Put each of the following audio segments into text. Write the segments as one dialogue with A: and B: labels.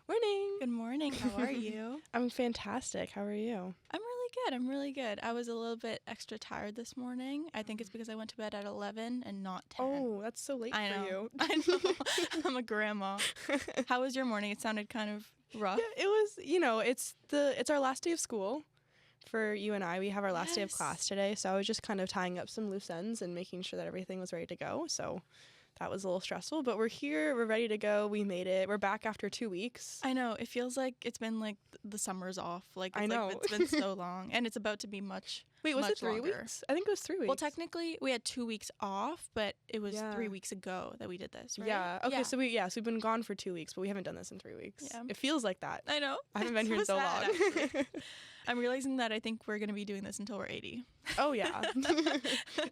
A: Morning.
B: Good morning. How are you?
A: I'm fantastic. How are you?
B: I'm really good. I was a little bit extra tired this morning. I think it's because I went to bed at 11 and not 10.
A: Oh, that's so late for you.
B: I know. I'm a grandma. How was your morning? It sounded kind of rough.
A: Yeah, it was, it's our last day of school for you and I. We have our last day of class today, so I was just kind of tying up some loose ends and making sure that everything was ready to go. So that was a little stressful, but we're here. We're ready to go. We made it. We're back after 2 weeks.
B: I know. It feels like it's been like the summer's off.
A: I know.
B: It's been so long, and it's about to be much.
A: Wait, was
B: much
A: it 3
B: longer.
A: weeks? I think it was 3 weeks.
B: Well, technically, we had 2 weeks off, but it was 3 weeks ago that we did this, right?
A: Yeah. Okay. So we've been gone for 2 weeks, but we haven't done this in 3 weeks. Yeah. It feels like that.
B: I know.
A: I haven't been here so long.
B: I'm realizing that I think we're going to be doing this until we're 80.
A: Oh, yeah.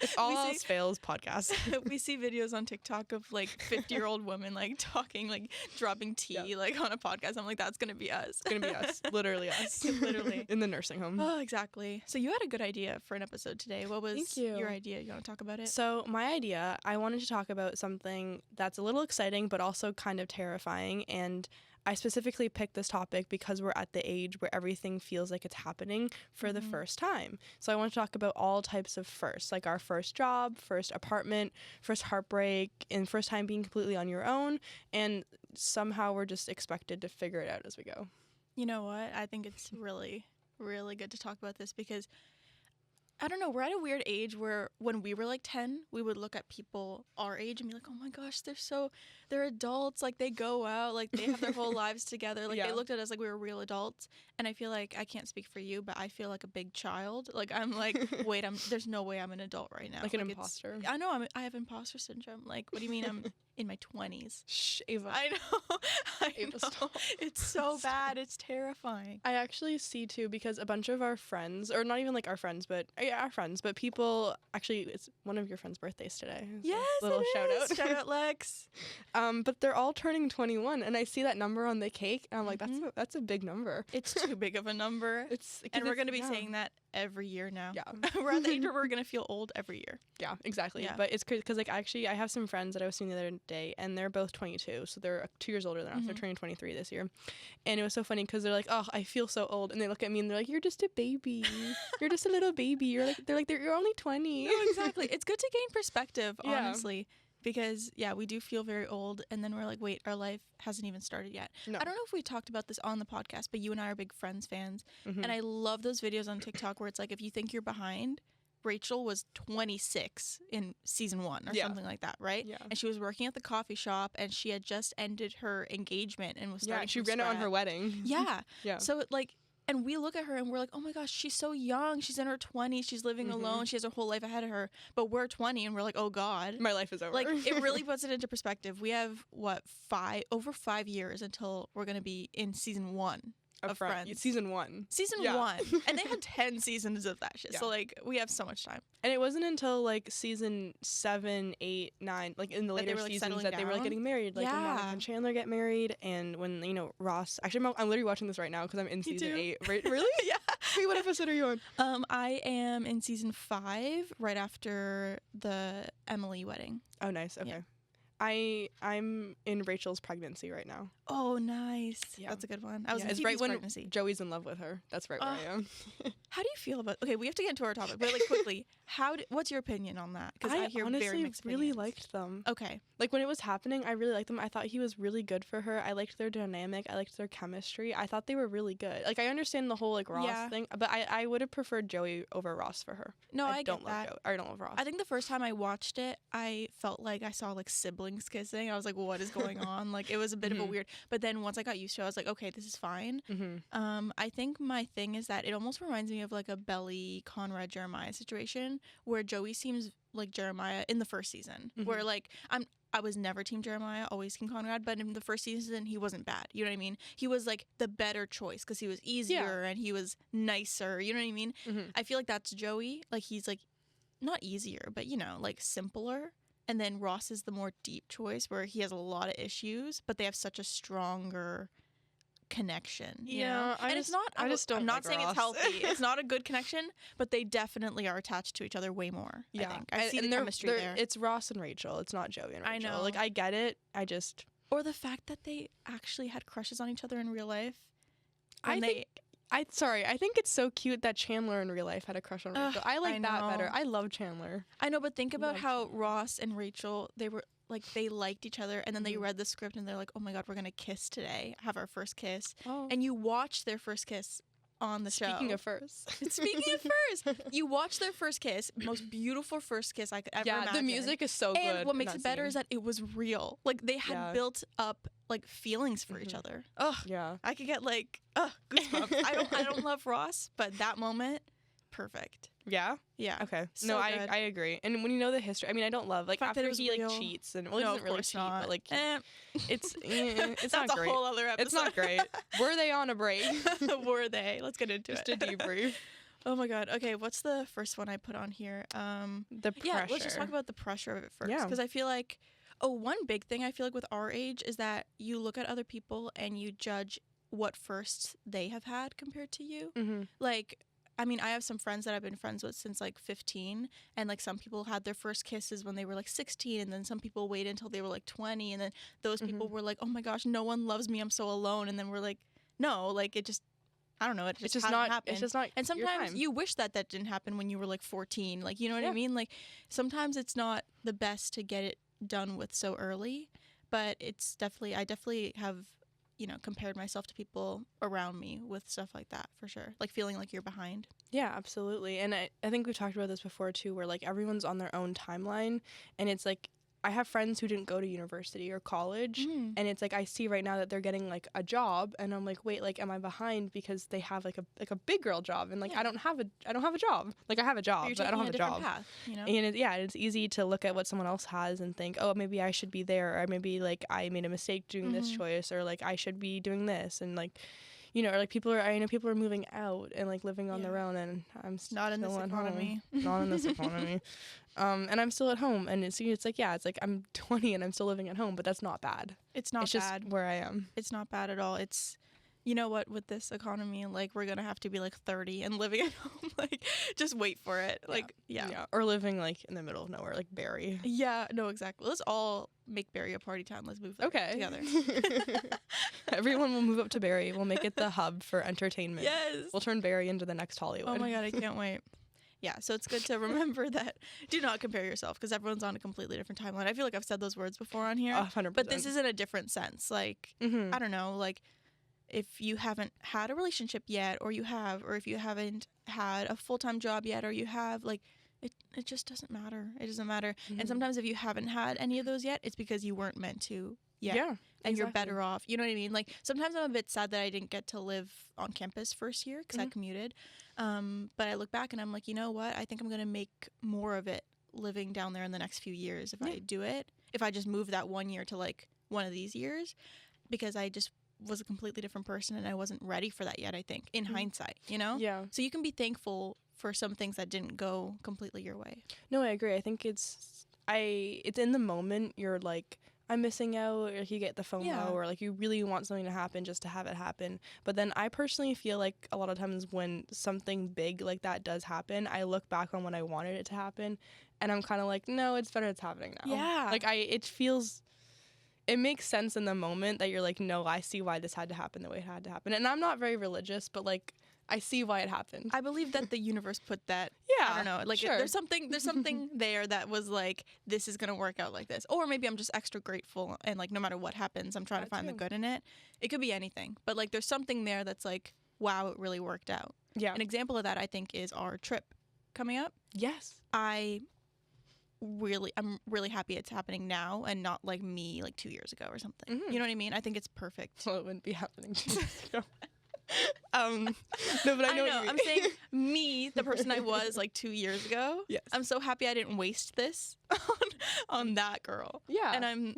A: If all else fails, podcast.
B: We see videos on TikTok of like 50-year-old women like talking, like dropping tea like on a podcast. I'm like, that's going to be us.
A: It's going to be us. Literally us.
B: Literally.
A: In the nursing home.
B: Oh, exactly. So you had a good idea for an episode today. What was your idea? You want to talk about it?
A: So my idea, I wanted to talk about something that's a little exciting, but also kind of terrifying. And I specifically picked this topic because we're at the age where everything feels like it's happening for the first time. So I want to talk about all types of firsts, like our first job, first apartment, first heartbreak, and first time being completely on your own. And somehow we're just expected to figure it out as we go.
B: You know what? I think it's really, really good to talk about this because I don't know, we're at a weird age where when we were like 10, we would look at people our age and be like, oh my gosh, they're adults. Like they go out, like they have their whole lives together. Like they looked at us like we were real adults. And I feel like, I can't speak for you, but I feel like a big child. Like I'm like, wait, there's no way I'm an adult right now.
A: Like an imposter.
B: I know, I have imposter syndrome. Like, what do you mean I'm in my 20s?
A: Shh, Ava.
B: I know. It's so bad. It's terrifying.
A: I actually see too, because a bunch of our friends, or not even like our friends, but people, actually, it's one of your friends' birthdays today.
B: Yes,
A: little shout out.
B: Shout out, Lex.
A: But they're all turning 21, and I see that number on the cake, and I'm like, that's a big number.
B: It's too big of a number. And we're going to be saying that every year now.
A: Yeah.
B: We're at the age where we're going to feel old every year.
A: Yeah, exactly. Yeah. But it's crazy because, like, actually, I have some friends that I was seeing the other day, and they're both 22, so they're 2 years older than us. They're turning 23 this year. And it was so funny because they're like, oh, I feel so old. And they look at me, and they're like, you're just a baby. You're just a little baby. You're only 20.
B: No, exactly. It's good to gain perspective, honestly. Because, we do feel very old, and then we're like, wait, our life hasn't even started yet. No. I don't know if we talked about this on the podcast, but you and I are big Friends fans, and I love those videos on TikTok where it's like, if you think you're behind, Rachel was 26 in season 1 or something like that, right? Yeah. And she was working at the coffee shop, and she had just ended her engagement and was starting
A: she ran it on her wedding.
B: Yeah. So, and we look at her and we're like, oh my gosh, she's so young. She's in her 20s. She's living alone. She has her whole life ahead of her. But we're 20 and we're like, oh God.
A: My life is over.
B: Like, it really puts it into perspective. We have, over 5 years until we're going to be in season 1 of Friends.
A: Season 1.
B: Season 1. And they had 10 seasons of that shit. Yeah. So, like, we have so much time.
A: And it wasn't until, like, season 7, 8, 9, like, in the later seasons that they were, like, getting married. Like, when Monica and Chandler get married, and when, Ross... Actually, I'm literally watching this right now because I'm in season 8. Right? Really?
B: Yeah.
A: Wait, what episode are you on?
B: I am in season 5, right after the Emily wedding.
A: Oh, nice. Okay. Yeah. I'm in Rachel's pregnancy right now.
B: Oh, nice. Yeah. That's a good one. I was in
A: it's right when
B: pregnancy.
A: Joey's in love with her. That's right where I am.
B: How do you feel about... Okay, we have to get into our topic, but, like, quickly, what's your opinion on that? Because I hear very mixed opinions.
A: I really liked them.
B: Okay.
A: Like, when it was happening, I really liked them. I thought he was really good for her. I liked their dynamic. I liked their chemistry. I thought they were really good. Like, I understand the whole, like, Ross thing, but I would have preferred Joey over Ross for her.
B: No, I don't love
A: Joey. I don't love Ross.
B: I think the first time I watched it, I felt like I saw, like, siblings kissing. I was like, well, what is going on? Like, it was a bit of a weird... But then once I got used to it, I was like, okay, this is fine. I think my thing is that it almost reminds me of, like, a Belly, Conrad, Jeremiah situation where Joey seems like Jeremiah in the first season, where, like, I was never Team Jeremiah, always Team Conrad, but in the first season, he wasn't bad. You know what I mean? He was, like, the better choice because he was easier and he was nicer. You know what I mean? I feel like that's Joey. Like, he's, like, not easier, but, like, simpler. And then Ross is the more deep choice where he has a lot of issues, but they have such a stronger connection. You know?
A: I'm
B: not saying it's healthy. It's not a good connection, but they definitely are attached to each other way more. Yeah. I think. I see the chemistry there.
A: It's Ross and Rachel. It's not Joey and Rachel.
B: I know.
A: Like, I get it.
B: Or the fact that they actually had crushes on each other in real life.
A: I think it's so cute that Chandler in real life had a crush on Rachel. I like that better. I love Chandler.
B: I know, but think about how Ross and Rachel, they were like, they liked each other, and then they read the script and they're like, oh my God, we're gonna kiss today, have our first kiss.
A: Oh.
B: And you watch their first kiss on the show.
A: Speaking of first.
B: Speaking of first, you watch their first kiss, most beautiful first kiss I could ever imagine.
A: The music is so good.
B: And what makes it better is that it was real. Like, they had built up like feelings for each other. Ugh. Yeah. I could get like goosebumps. I don't love Ross, but that moment, perfect.
A: Yeah?
B: Yeah.
A: Okay.
B: So
A: no,
B: good.
A: I agree. And when you know the history, I mean, I don't love, like, after he, like, cheats, and, well, he doesn't really cheat, but, like, it's not great.
B: That's a whole other episode.
A: It's not great. Were they on a break?
B: Were they? Let's get into
A: Just
B: it.
A: Just a debrief.
B: Oh my God. Okay, what's the first one I put on here?
A: The pressure.
B: Yeah, let's just talk about the pressure of it first. Because I feel like, one big thing I feel like with our age is that you look at other people and you judge what firsts they have had compared to you. Mm-hmm. Like, I mean, I have some friends that I've been friends with since like 15, and like some people had their first kisses when they were like 16, and then some people waited until they were like 20, and then those people were like, oh my gosh, no one loves me, I'm so alone. And then we're like, no, like it just, I don't know, it just hasn't happened.
A: It's just not.
B: And sometimes you wish that didn't happen when you were like 14, like, you know what I mean? Like, sometimes it's not the best to get it done with so early, but it's definitely, I definitely have, you know, compared myself to people around me with stuff like that, for sure. Like, feeling like you're behind.
A: Yeah, absolutely. And I think we've talked about this before, too, where, like, everyone's on their own timeline. And it's, like, I have friends who didn't go to university or college. And it's, like, I see right now that they're getting, like, a job. And I'm like, wait, like, am I behind because they have, like a big girl job? And, like, I don't have a job. Like, I have a job, but I don't have a job.
B: Path, you know?
A: And, it's easy to look at what someone else has and think, oh, maybe I should be there. Or maybe, like, I made a mistake doing this choice. Or, like, I should be doing this. And, like, you know, or like I know people are moving out and like living on their own, and I'm
B: not in this economy.
A: Not in this economy. And I'm still at home, and it's like, yeah, it's like I'm 20 and I'm still living at home, but that's not bad.
B: It's not bad.
A: Just where I am.
B: It's not bad at all. It's, you know what, with this economy, like, we're gonna have to be like 30 and living at home. Like, just wait for it. Like, yeah.
A: Or living like in the middle of nowhere, like Barrie.
B: Yeah, no, exactly. Let's all make Barrie a party town. Let's move there together.
A: Everyone will move up to Barrie. We'll make it the hub for entertainment.
B: Yes.
A: We'll turn Barrie into the next Hollywood.
B: Oh my God, I can't wait. Yeah, so it's good to remember that do not compare yourself, because everyone's on a completely different timeline. I feel like I've said those words before on here.
A: 100%.
B: But this is in a different sense. Like, I don't know, like, if you haven't had a relationship yet, or if you haven't had a full-time job yet, or you have, like, it just doesn't matter. It doesn't matter. And sometimes if you haven't had any of those yet, it's because you weren't meant to yet. Yeah. And you're better off. You know what I mean? Like, sometimes I'm a bit sad that I didn't get to live on campus first year because I commuted. But I look back and I'm like, you know what? I think I'm going to make more of it living down there in the next few years if I do it. If I just move that 1 year to like one of these years, because I just was a completely different person and I wasn't ready for that yet, I think, in hindsight, you know? Yeah. So you can be thankful for some things that didn't go completely your way.
A: No, I agree. I think it's in the moment you're like, I'm missing out, or you get the FOMO, or like you really want something to happen just to have it happen. But then I personally feel like a lot of times when something big like that does happen, I look back on when I wanted it to happen and I'm kind of like, no, it's better it's happening now. Yeah. Like it makes sense in the moment that you're like, no, I see why this had to happen the way it had to happen. And I'm not very religious, but like, I see why it happened.
B: I believe that the universe put that. I don't know. Like, there's something there that was like, this is going to work out like this. Or maybe I'm just extra grateful and like, no matter what happens, I'm trying to find the good in it. It could be anything. But like, there's something there that's like, wow, it really worked out. Yeah. An example of that, I think, is our trip coming up. Yes. I'm really happy it's happening now and not like me like 2 years ago or something. You know what I mean? I think it's perfect.
A: Well, it wouldn't be happening 2 years ago. No, but I know.
B: I'm saying me, the person I was like 2 years ago. Yes. I'm so happy I didn't waste this on that girl. Yeah. And I'm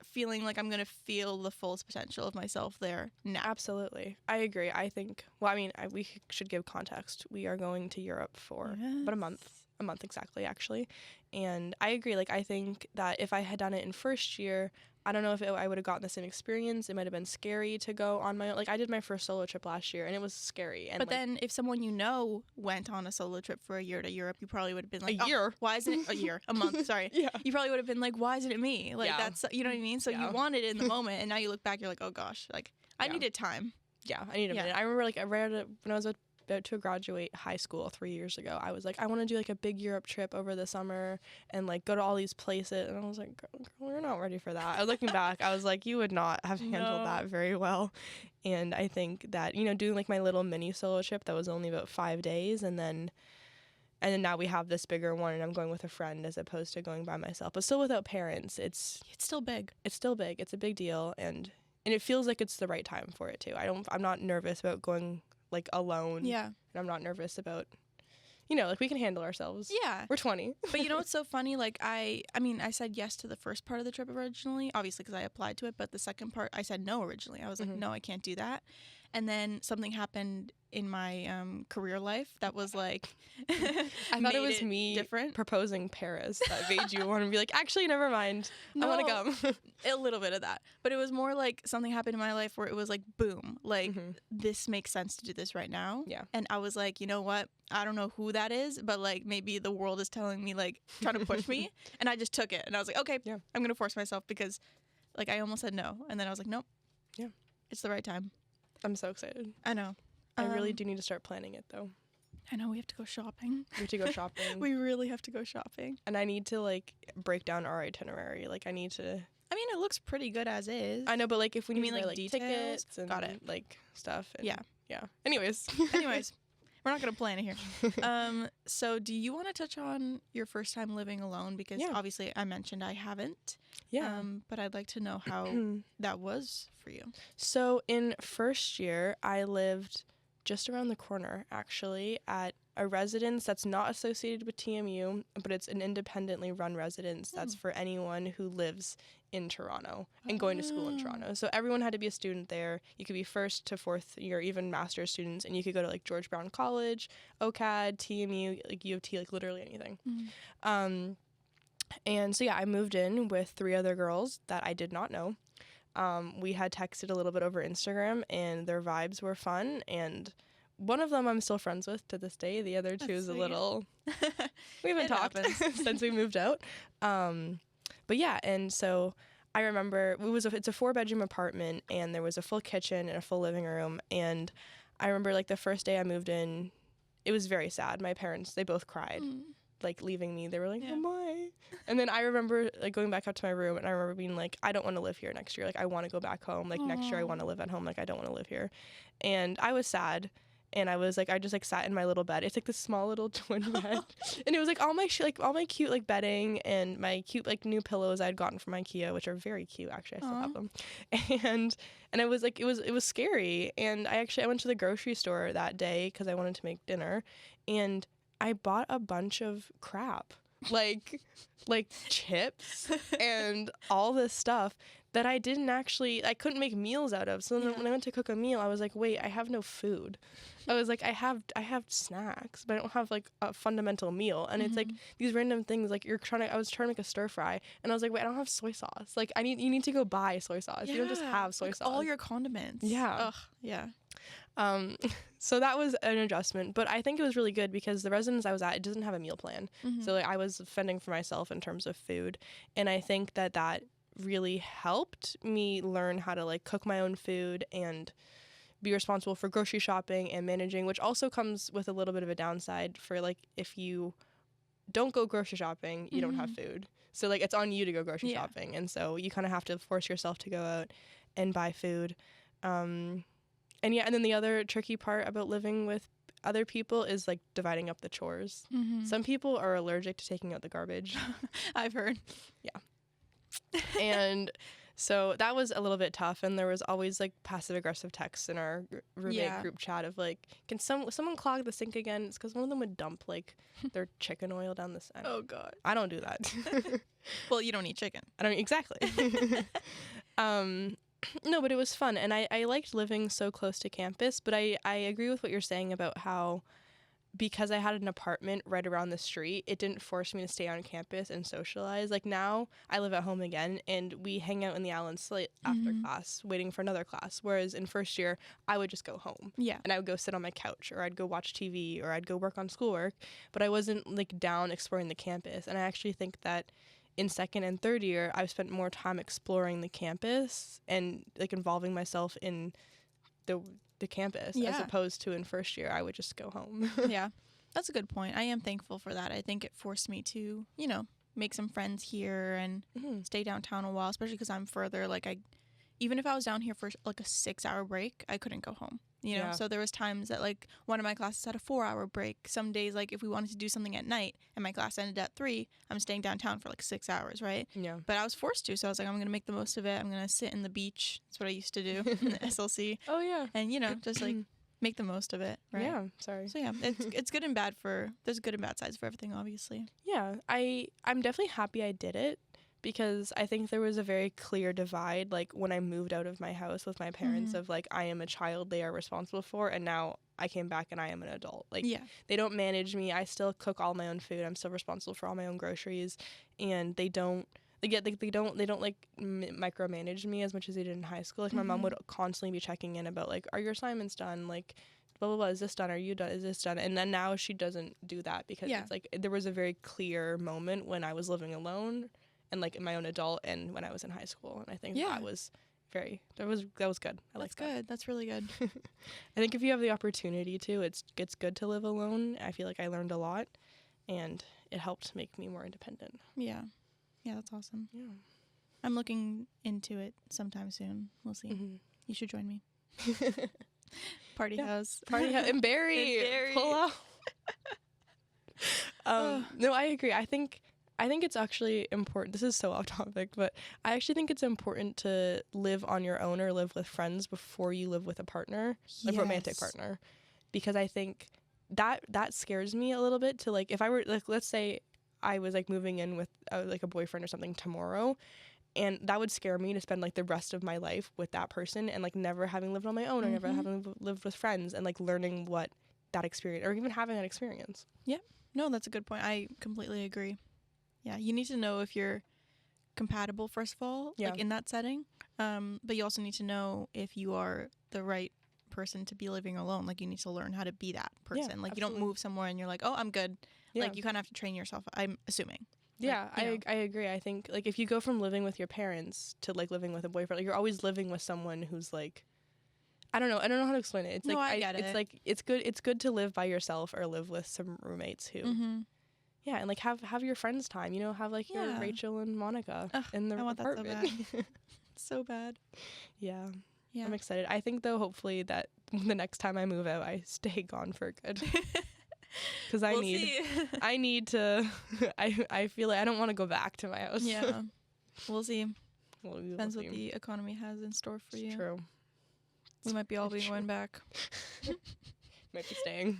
B: feeling like I'm going to feel the fullest potential of myself there now.
A: Absolutely. I agree. I think, well, I mean, we should give context. We are going to Europe for about a month. a month exactly, actually. And I agree. Like, I think that if I had done it in first year, I don't know if I would have gotten the same experience. It might have been scary to go on my own. Like, I did my first solo trip last year, and it was scary. And
B: but then if someone went on a solo trip for a year to Europe, you probably would have been like,
A: a year?
B: Why isn't it a year? A month, sorry.
A: Yeah.
B: You probably would have been like, why isn't it me? Like, that's, you know what I mean? So you wanted it in the moment, and now you look back, you're like, oh gosh, like, I needed time.
A: Yeah, I needed a minute. I remember, like, I read it when I was about to graduate high school 3 years ago. I was like, I want to do like a big Europe trip over the summer and like go to all these places. And I was like, girl, you're not ready for that. Looking back, I was like, you would not have handled that very well. And I think that, you know, doing like my little mini solo trip that was only about 5 days, and then now we have this bigger one, and I'm going with a friend as opposed to going by myself, but still without parents. It's
B: still big.
A: It's still big. It's a big deal, and it feels like it's the right time for it too. I'm not nervous about going like alone.
B: Yeah.
A: And I'm not nervous about, you know, like we can handle ourselves.
B: Yeah.
A: We're 20.
B: But you know what's so funny? Like I mean, I said yes to the first part of the trip originally, obviously because I applied to it. But the second part, I said no originally. I was like, no, I can't do that. And then something happened in my career life that was like,
A: I thought it was me
B: different.
A: Proposing Paris that made you want to be like, actually, never mind.
B: No,
A: I want to come.
B: A little bit of that. But it was more like something happened in my life where it was like, boom, like this makes sense to do this right now.
A: Yeah.
B: And I was like, you know what? I don't know who that is, but like maybe the world is telling me, like trying to push me. And I just took it. And I was like, okay, I'm going to force myself because like I almost said no. And then I was like, nope.
A: Yeah.
B: It's the right time.
A: I'm so excited.
B: I know.
A: I really do need to start planning it though.
B: I know we have to go shopping.
A: We have to go shopping.
B: We really have to go shopping.
A: And I need to like break down our itinerary. Like I need to.
B: I mean, it looks pretty good as is.
A: I know, but like if we need
B: like
A: tickets and
B: got it,
A: like stuff. And,
B: yeah.
A: Anyways,
B: we're not gonna plan it here. So do you want to touch on your first time living alone? Because obviously I mentioned I haven't.
A: Yeah.
B: But I'd like to know how that was for you.
A: So in first year, I lived just around the corner, actually, at a residence that's not associated with TMU, but it's an independently run residence that's for anyone who lives in Toronto and going to school in Toronto. So everyone had to be a student there. You could be first to fourth year, even master's students, and you could go to like George Brown College, OCAD, TMU, like U of T, like literally anything. And so, I moved in with 3 other girls that I did not know. We had texted a little bit over Instagram, and their vibes were fun. And one of them I'm still friends with to this day. The other two is a little... we haven't talked since we moved out. But yeah, and so I remember it's a 4-bedroom apartment, and there was a full kitchen and a full living room. And I remember like the first day I moved in, it was very sad. My parents, they both cried. Like leaving me, they were like, oh my. And then I remember like going back up to my room, and I remember being like, I don't want to live here next year. Like I want to go back home. Like next year I want to live at home. Like I don't want to live here. And I was sad, and I was like, I just like sat in my little bed. It's like this small little twin bed, and it was like all my all my cute like bedding and my cute like new pillows I had gotten from IKEA, which are very cute actually. I still have them. And I was like, it was scary. And I went to the grocery store that day because I wanted to make dinner, and I bought a bunch of crap, like chips and all this stuff that I couldn't make meals out of. So then when I went to cook a meal, I was like, wait, I have no food. I was like, I have snacks, but I don't have like a fundamental meal. And it's like these random things, like I was trying to make a stir fry, and I was like, wait, I don't have soy sauce. Like you need to go buy soy sauce. You don't just have soy sauce.
B: All your condiments.
A: Yeah.
B: Ugh, yeah.
A: So that was an adjustment, but I think it was really good because the residence I was at, it doesn't have a meal plan. So like I was fending for myself in terms of food. And I think that really helped me learn how to like cook my own food and be responsible for grocery shopping and managing, which also comes with a little bit of a downside for like, if you don't go grocery shopping, you don't have food. So like it's on you to go grocery shopping. And so you kind of have to force yourself to go out and buy food. And then the other tricky part about living with other people is like dividing up the chores. Some people are allergic to taking out the garbage.
B: I've heard.
A: Yeah. And so that was a little bit tough, and there was always like passive aggressive texts in our roommate group chat of like, can someone clog the sink again? It's because one of them would dump like their chicken oil down the sink.
B: Oh God.
A: I don't do that.
B: Well, you don't eat chicken.
A: I don't exactly. No, but it was fun, and I liked living so close to campus, but I agree with what you're saying about how because I had an apartment right around the street, it didn't force me to stay on campus and socialize. Like now I live at home again and we hang out in the Allen Slate after class waiting for another class. Whereas in first year, I would just go home.
B: Yeah.
A: And I would go sit on my couch or I'd go watch TV or I'd go work on schoolwork. But I wasn't like down exploring the campus. And I actually think that in second and third year, I've spent more time exploring the campus and like involving myself in the campus as opposed to in first year I would just go home.
B: Yeah, that's a good point. I am thankful for that. I think it forced me to, you know, make some friends here and stay downtown a while, especially because I'm further. Like even if I was down here for like a 6-hour break, I couldn't go home, you know? So there was times that like one of my classes had a 4-hour break. Some days, like if we wanted to do something at night and my class ended at 3, I'm staying downtown for like 6 hours, right?
A: Yeah.
B: But I was forced to. So I was like, I'm going to make the most of it. I'm going to sit in the beach. That's what I used to do in the SLC.
A: Oh, yeah.
B: And, you know, just like make the most of it, right?
A: Yeah, sorry.
B: So yeah, it's good and bad there's good and bad sides for everything, obviously.
A: Yeah, I'm definitely happy I did it because I think there was a very clear divide, like when I moved out of my house with my parents of like, I am a child they are responsible for, and now I came back and I am an adult. Like they don't manage me. I still cook all my own food. I'm still responsible for all my own groceries, and they don't like micromanage me as much as they did in high school. Like my mom would constantly be checking in about like, are your assignments done? Like blah blah blah, is this done? Are you done? Is this done? And then now she doesn't do that because it's like there was a very clear moment when I was living alone and like in my own adult and when I was in high school. And I think that was good.
B: That's good. That's really good.
A: I think if you have the opportunity to, it's good to live alone. I feel like I learned a lot and it helped make me more independent.
B: Yeah. Yeah, that's awesome.
A: Yeah.
B: I'm looking into it sometime soon. We'll see. You should join me. Party house.
A: And Barry. Pull out. No, I agree. I think it's actually important. This is so off topic, but I actually think it's important to live on your own or live with friends before you live with a partner, a romantic partner, because I think that scares me a little bit. To like, if I were like, let's say I was like moving in with like a boyfriend or something tomorrow, and that would scare me to spend like the rest of my life with that person and like never having lived on my own or never having lived with friends and like learning what that experience or even having that experience.
B: Yeah. No, that's a good point. I completely agree. Yeah. You need to know if you're compatible, first of all, like in that setting. But you also need to know if you are the right person to be living alone. Like you need to learn how to be that person.
A: Yeah,
B: like
A: absolutely.
B: You don't move somewhere and you're like, oh, I'm good.
A: Yeah.
B: Like you kind of have to train yourself, I'm assuming.
A: Yeah,
B: like,
A: I agree. I think like if you go from living with your parents to like living with a boyfriend, like you're always living with someone who's like, I don't know how to explain it. It's
B: no,
A: like
B: I get it.
A: It's like it's good to live by yourself or live with some roommates who yeah, and like have your friends time, you know, have like your Rachel and Monica in the apartment.
B: That so bad. So bad.
A: Yeah. I'm excited. I think though hopefully that the next time I move out I stay gone for good. Because I need to. I feel like I don't want to go back to my house.
B: Yeah, we'll see. Depends what the economy has in store for you.
A: True.
B: We might be all be going back.
A: Might be staying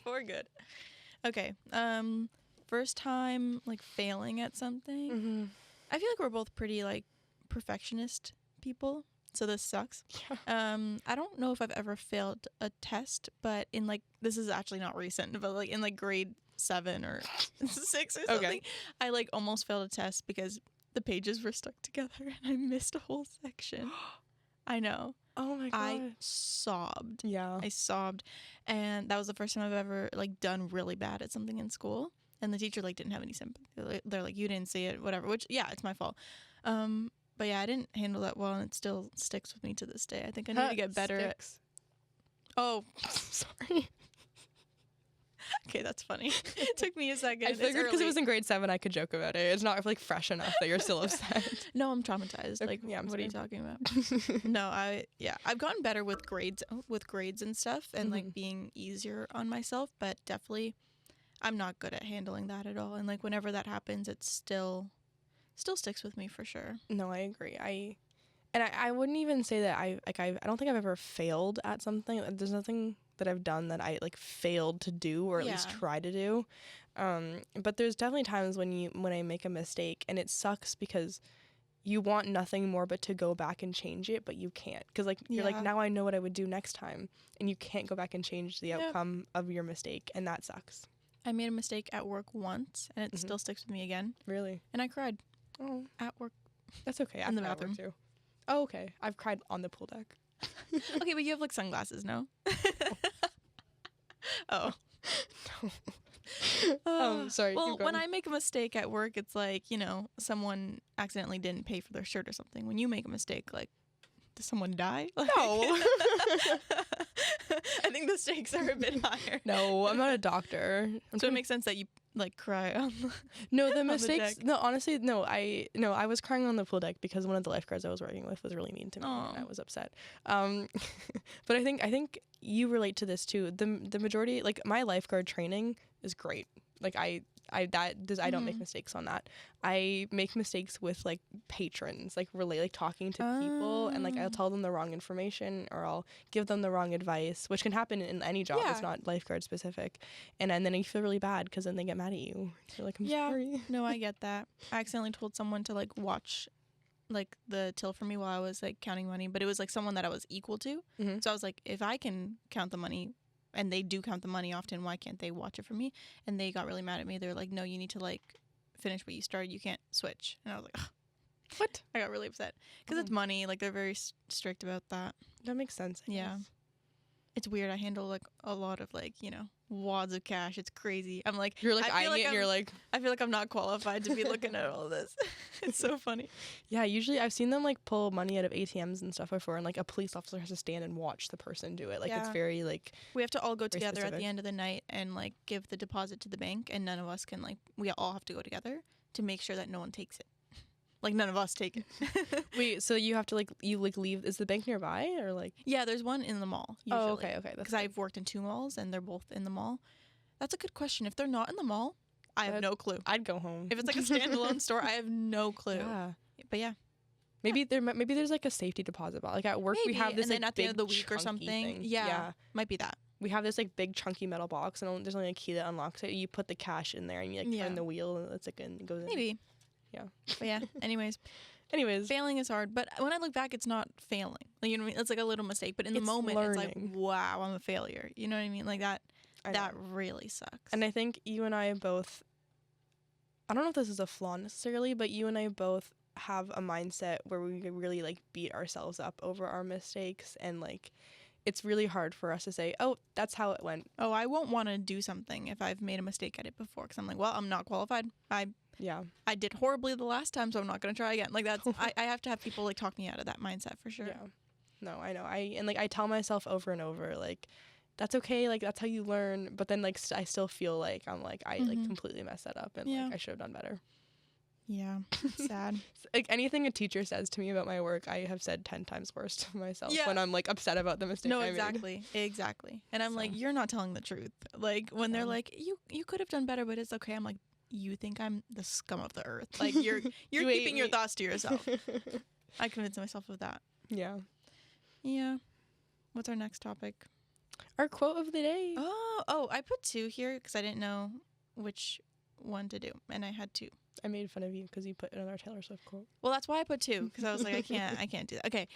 B: for good. Okay. First time like failing at something. I feel like we're both pretty like perfectionist people. So this sucks. Yeah. I don't know if I've ever failed a test, but in like, this is actually not recent, but like in like grade 7 or 6 or something, I like almost failed a test because the pages were stuck together and I missed a whole section. I know.
A: Oh my god.
B: I sobbed.
A: Yeah.
B: I sobbed. And that was the first time I've ever like done really bad at something in school. And the teacher like didn't have any sympathy. They're like, you didn't see it, whatever, which yeah, it's my fault. But yeah, I didn't handle that well, and it still sticks with me to this day. I think I need to get better at... Oh, sorry. Okay, that's funny. It took me a second.
A: I figured because it was in grade 7, I could joke about it. It's not like fresh enough that you're still upset.
B: No, I'm traumatized. Like, yeah, what are you talking about? No, I've gotten better with grades and stuff, and like being easier on myself. But definitely, I'm not good at handling that at all. And like whenever that happens, it's still sticks with me for sure.
A: No, I agree. I wouldn't even say that I don't think I've ever failed at something. There's nothing that I've done that I like failed to do or at least try to do. But there's definitely times when I make a mistake and it sucks because you want nothing more but to go back and change it, but you can't, because like you're like, now I know what I would do next time, and you can't go back and change the outcome of your mistake, and that sucks.
B: I made a mistake at work once, and it still sticks with me again.
A: Really?
B: And I cried.
A: Oh,
B: at work.
A: That's okay.
B: In the bathroom
A: too. Oh, okay. I've cried on the pool deck.
B: Okay, but you have like sunglasses, no? Oh.
A: No. Sorry.
B: Well, when I make a mistake at work, it's like, you know, someone accidentally didn't pay for their shirt or something. When you make a mistake, like, does someone die? Like,
A: No.
B: I think the stakes are a bit higher.
A: No, I'm not a doctor.
B: So it makes sense that you like cry on the
A: No, the mistakes. No, honestly, no. I was crying on the pool deck because one of the lifeguards I was working with was really mean to me, and I was upset. But I think you relate to this too. The majority, like my lifeguard training is great. Like I don't make mistakes on that. I make mistakes with like patrons, like talking to people, and like I'll tell them the wrong information or I'll give them the wrong advice, which can happen in any job. It's not lifeguard specific. And then you feel really bad because then they get mad at you. You're like, I'm sorry.
B: No, I get that. I accidentally told someone to like watch like the till for me while I was like counting money, but it was like someone that I was equal to. So I was like, if I can count the money, and they do count the money often, why can't they watch it for me? And they got really mad at me. They were like, no, you need to like finish what you started. You can't switch. And I was like, ugh. What? I got really upset because it's money. Like they're very strict about that.
A: That makes sense. I guess.
B: It's weird. I handle like a lot of like, you know, wads of cash. It's crazy. I'm like,
A: you're like eyeing it and you're like,
B: I feel like I'm not qualified to be looking at all of this. It's so funny.
A: Yeah, usually I've seen them like pull money out of ATMs and stuff before, and like a police officer has to stand and watch the person do it. Like it's very like,
B: we have to all go together at the end of the night and like give the deposit to the bank, and none of us can like, we all have to go together to make sure that no one takes it. Like none of us take it.
A: Wait, so you have to like leave? Is the bank nearby or like?
B: Yeah, there's one in the mall. Usually.
A: Oh, okay. Because
B: I've worked in 2 malls and they're both in the mall. That's a good question. If they're not in the mall, I have no clue.
A: I'd go home.
B: If it's like a standalone store, I have no clue.
A: Yeah.
B: But yeah.
A: Maybe there's like a safety deposit box. Like at work we have this
B: and
A: like
B: then at the end of the week or something.
A: Thing.
B: Yeah. Might be that.
A: We have this like big chunky metal box, and there's only a key that unlocks it. You put the cash in there and you like turn the wheel, and it's like it goes in.
B: Maybe.
A: Yeah.
B: But yeah. Anyways, failing is hard, but when I look back, it's not failing. Like, you know what I mean? It's like a little mistake, but in the moment,
A: learning.
B: it's like, wow, I'm a failure. You know what I mean? Like that. That really sucks.
A: And I think you and I both, I don't know if this is a flaw necessarily, but you and I both have a mindset where we really like beat ourselves up over our mistakes, and like it's really hard for us to say, oh, that's how it went.
B: Oh, I won't want to do something if I've made a mistake at it before, because I'm like, well, I'm not qualified. I did horribly the last time, so I'm not going to try again. Like that's I have to have people like talk me out of that mindset for sure.
A: Yeah. No, I know. I tell myself over and over like, that's okay, like that's how you learn, but then like I still feel like I'm like I like completely messed that up, and like I should have done better.
B: Yeah. Sad.
A: Like anything a teacher says to me about my work, I have said 10 times worse to myself when I'm like upset about the mistake I made.
B: Exactly. And I'm like, you're not telling the truth. Like when they're like, you could have done better, but it's okay. I'm like, you think I'm the scum of the earth. Like you're keeping your thoughts to yourself. I convinced myself of that.
A: Yeah.
B: Yeah. What's our next topic?
A: Our quote of the day.
B: Oh, I put 2 here because I didn't know which one to do, and I had 2.
A: I made fun of you because you put another Taylor Swift quote.
B: Well, that's why I put 2, because I was like, I can't do that. Okay,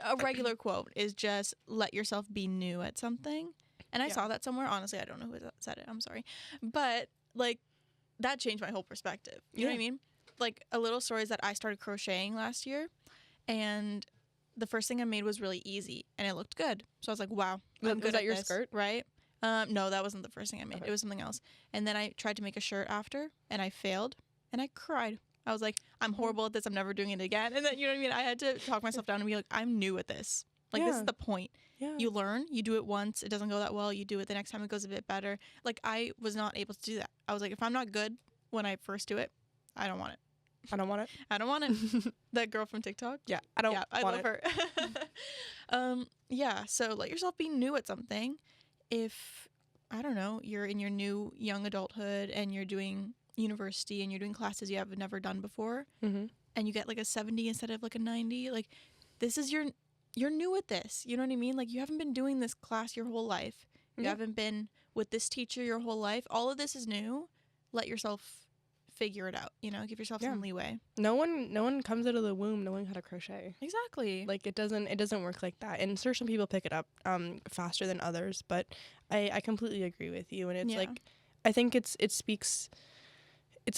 B: a regular quote is just let yourself be new at something, and I saw that somewhere. Honestly, I don't know who said it. I'm sorry, but like that changed my whole perspective. You know what I mean? Like a little story is that I started crocheting last year, and the first thing I made was really easy and it looked good. So I was like, wow, I'm good
A: was that
B: at
A: your
B: this,
A: skirt?
B: Right? No, that wasn't the first thing I made.
A: Okay.
B: It was something else. And then I tried to make a shirt after and I failed and I cried. I was like, I'm horrible at this. I'm never doing it again. And then, you know what I mean? I had to talk myself down and be like, I'm new at this. Like, this is the point. Yeah. You learn, you do it once. It doesn't go that well. You do it the next time. It goes a bit better. Like, I was not able to do that. I was like, if I'm not good when I first do it, I don't want it.
A: I don't want it.
B: I don't want it. That girl from TikTok?
A: Yeah, I don't
B: I
A: want
B: love her. Yeah, so let yourself be new at something. If, I don't know, you're in your new young adulthood and you're doing university and you're doing classes you have never done before, and you get like a 70 instead of like a 90, like this is you're new at this. You know what I mean? Like you haven't been doing this class your whole life. You haven't been with this teacher your whole life. All of this is new. Let yourself figure it out, you know, give yourself
A: Yeah.
B: some leeway.
A: No one comes out of the womb knowing how to crochet.
B: Exactly.
A: Like, it doesn't work like that. And sure, some people pick it up faster than others, but I completely agree with you. And it's
B: Yeah.
A: like, I think it's